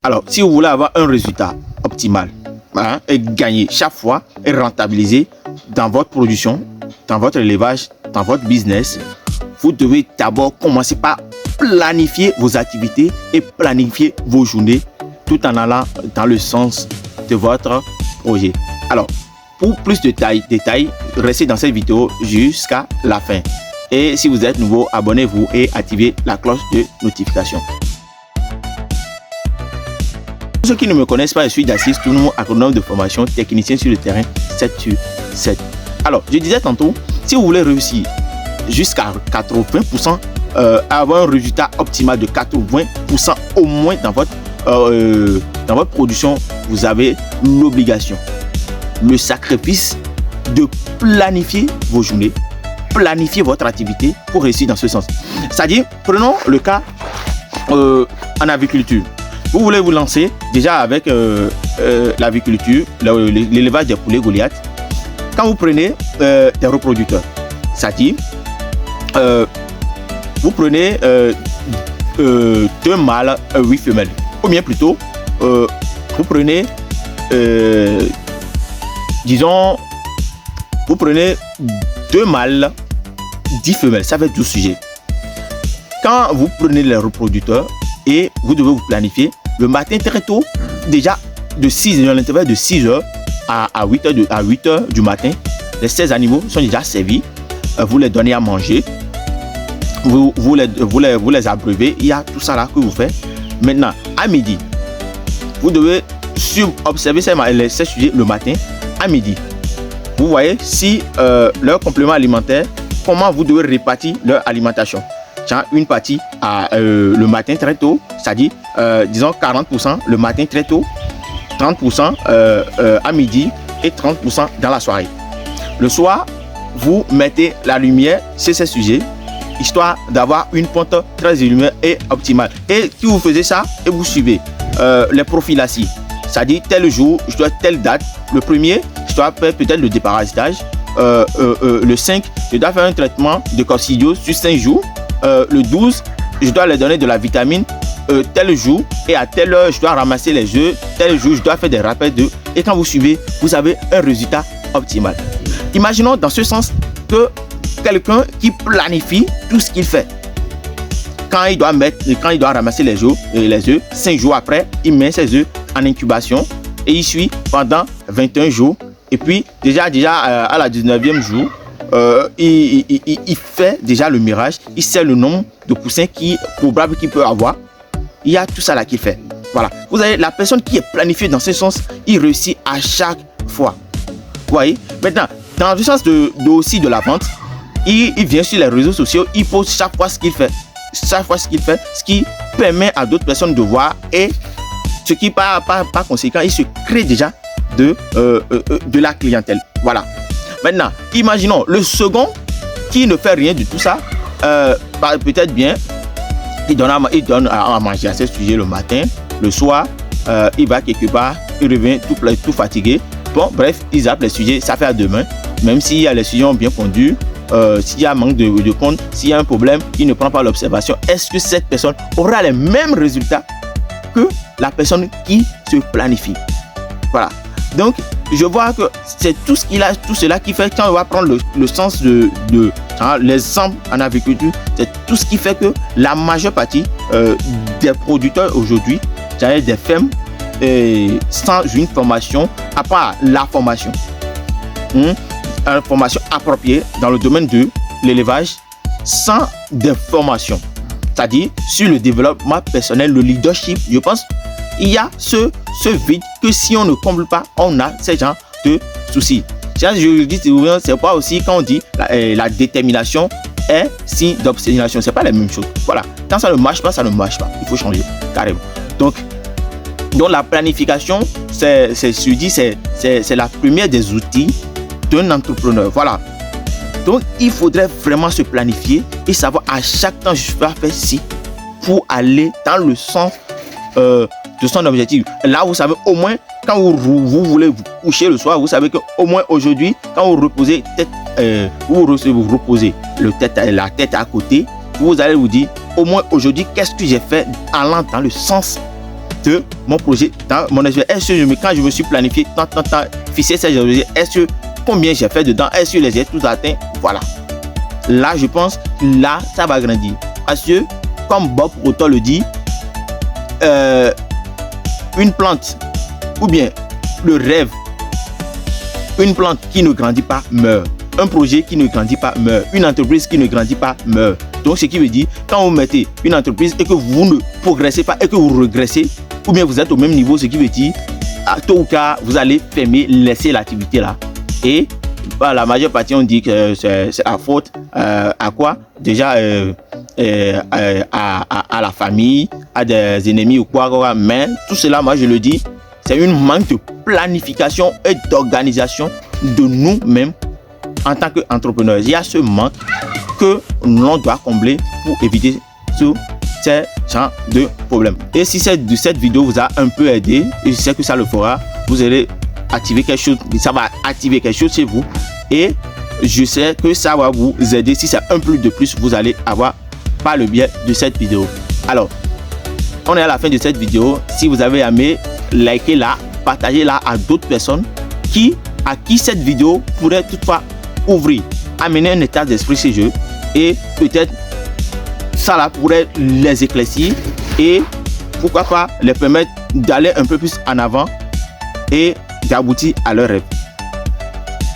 Alors, si vous voulez avoir un résultat optimal, hein, et gagner chaque fois et rentabiliser dans votre production, dans votre élevage, dans votre business, vous devez d'abord commencer par planifier vos activités et planifier vos journées tout en allant dans le sens de votre projet. Alors, pour plus de détails, restez dans cette vidéo jusqu'à la fin. Et si vous êtes nouveau, abonnez-vous et activez la cloche de notification. Pour ceux qui ne me connaissent pas, je suis Dassis Tounou, agronome de formation, technicien sur le terrain 7/7. Alors, je disais tantôt, si vous voulez réussir jusqu'à 80%, avoir un résultat optimal de 80% au moins dans votre production, vous avez l'obligation, le sacrifice de planifier vos journées, planifier votre activité pour réussir dans ce sens. C'est-à-dire, prenons le cas en agriculture. Vous voulez vous lancer déjà avec l'agriculture, l'élevage des poulets Goliath. Quand vous prenez des reproducteurs, c'est-à-dire vous prenez 2 mâles, 8 femelles, ou bien plutôt vous prenez disons vous prenez 2 mâles, 10 femelles, ça fait 12 sujets. Quand vous prenez les reproducteurs et vous devez vous planifier le matin très tôt, déjà de 6 heures, l'intervalle de 6 heures à 8 heures du matin, les 16 animaux sont déjà servis. Vous les donnez à manger, vous les abreuvez, il y a tout ça là que vous faites. Maintenant, à midi, vous devez observer ces sujets le matin. À midi, vous voyez si leur complément alimentaire, comment vous devez répartir leur alimentation. Une partie le matin très tôt, c'est-à-dire disons 40% le matin très tôt, 30% à midi et 30% dans la soirée. Le soir, vous mettez la lumière sur ces sujets, histoire d'avoir une pente très lumineuse et optimale. Et si vous faisiez ça et vous suivez les prophylaxies, c'est-à-dire tel jour, je dois telle date, le premier, je dois faire peut-être le déparasitage, le 5, je dois faire un traitement de coccidio sur 5 jours, le 12, je dois leur donner de la vitamine tel jour et à telle heure, je dois ramasser les œufs, tel jour, je dois faire des rappels d'œufs. Et quand vous suivez, vous avez un résultat optimal. Imaginons dans ce sens que quelqu'un qui planifie tout ce qu'il fait. Quand il doit ramasser les œufs, 5 jours après, il met ses œufs en incubation et il suit pendant 21 jours. Et puis, déjà à la 19e jour, il fait déjà le mirage, il sait le nombre de poussins probable qu'il peut avoir. Il y a tout ça là qu'il fait. Voilà. Vous avez la personne qui est planifiée dans ce sens, il réussit à chaque fois. Vous voyez? Maintenant, dans le sens aussi de la vente, il vient sur les réseaux sociaux, il poste chaque fois ce qu'il fait. Chaque fois ce qu'il fait, ce qui permet à d'autres personnes de voir et ce qui par conséquent, il se crée déjà de la clientèle. Voilà. Maintenant, imaginons le second qui ne fait rien de tout ça, peut-être bien, il donne à manger à ses sujets le matin, le soir, il va quelque part, il revient tout fatigué. Bon, bref, il zappe les sujets, ça fait à demain. Même s'il y a les sujets bien pondus, s'il y a un manque de compte, s'il y a un problème, il ne prend pas l'observation. Est-ce que cette personne aura les mêmes résultats que la personne qui se planifie? Voilà. Donc, je vois que c'est tout cela qui fait, quand on va prendre le sens l'exemple en agriculture, c'est tout ce qui fait que la majeure partie des producteurs aujourd'hui, des fermes, sans une formation, à part la formation, une formation appropriée dans le domaine de l'élevage, sans des formations, c'est-à-dire sur le développement personnel, le leadership, je pense il y a ce vide que si on ne comble pas, on a ce genre de soucis. Je dis souvent, c'est pas aussi quand on dit la détermination est signe d'obstination, c'est pas la même chose. Voilà, quand ça ne marche pas, ça ne marche pas. Il faut changer carrément. Donc la planification, c'est la première des outils d'un entrepreneur. Voilà. Donc il faudrait vraiment se planifier et savoir à chaque temps je vais faire ci pour aller dans le sens de son objectif. Là, vous savez au moins quand vous voulez vous coucher le soir, vous savez qu'au moins aujourd'hui, quand vous reposez vous reposez la tête à côté, vous allez vous dire au moins aujourd'hui, qu'est-ce que j'ai fait allant dans le sens de mon projet dans mon expérience. Est-ce que quand je me suis planifié tant, fixé cette journée, est-ce que combien j'ai fait dedans, est-ce que les ai tous atteints? Voilà. Là, je pense, là, ça va grandir. Parce que, comme Bob Proto le dit, une plante, ou bien le rêve, une plante qui ne grandit pas meurt. Un projet qui ne grandit pas meurt. Une entreprise qui ne grandit pas meurt. Donc, ce qui veut dire, quand vous mettez une entreprise et que vous ne progressez pas et que vous régressez, ou bien vous êtes au même niveau, ce qui veut dire, à tôt ou tard, vous allez fermer, laisser l'activité là. Et bah, la majeure partie, on dit que c'est la faute à quoi? Déjà, à la famille, à des ennemis ou quoi. Mais tout cela, moi, je le dis, c'est une manque de planification et d'organisation de nous-mêmes en tant qu'entrepreneurs. Il y a ce manque que l'on doit combler pour éviter tous ces genres de problèmes. Et si cette vidéo vous a un peu aidé, et je sais que ça le fera, vous allez activer quelque chose, ça va activer quelque chose chez vous. Et je sais que ça va vous aider. Si c'est un plus de plus, vous allez avoir par le biais de cette vidéo. Alors, on est à la fin de cette vidéo. Si vous avez aimé, likez-la, partagez-la à d'autres personnes à qui cette vidéo pourrait toutefois ouvrir, amener un état d'esprit chez eux, et peut-être ça là pourrait les éclaircir et pourquoi pas les permettre d'aller un peu plus en avant et d'aboutir à leur rêve.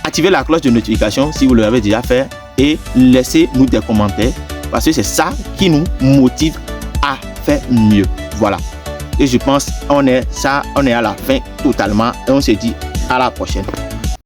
Activez la cloche de notification si vous l'avez déjà fait et laissez-nous des commentaires parce que c'est ça qui nous motive à faire mieux. Voilà. Et je pense on est à la fin totalement et on se dit à la prochaine.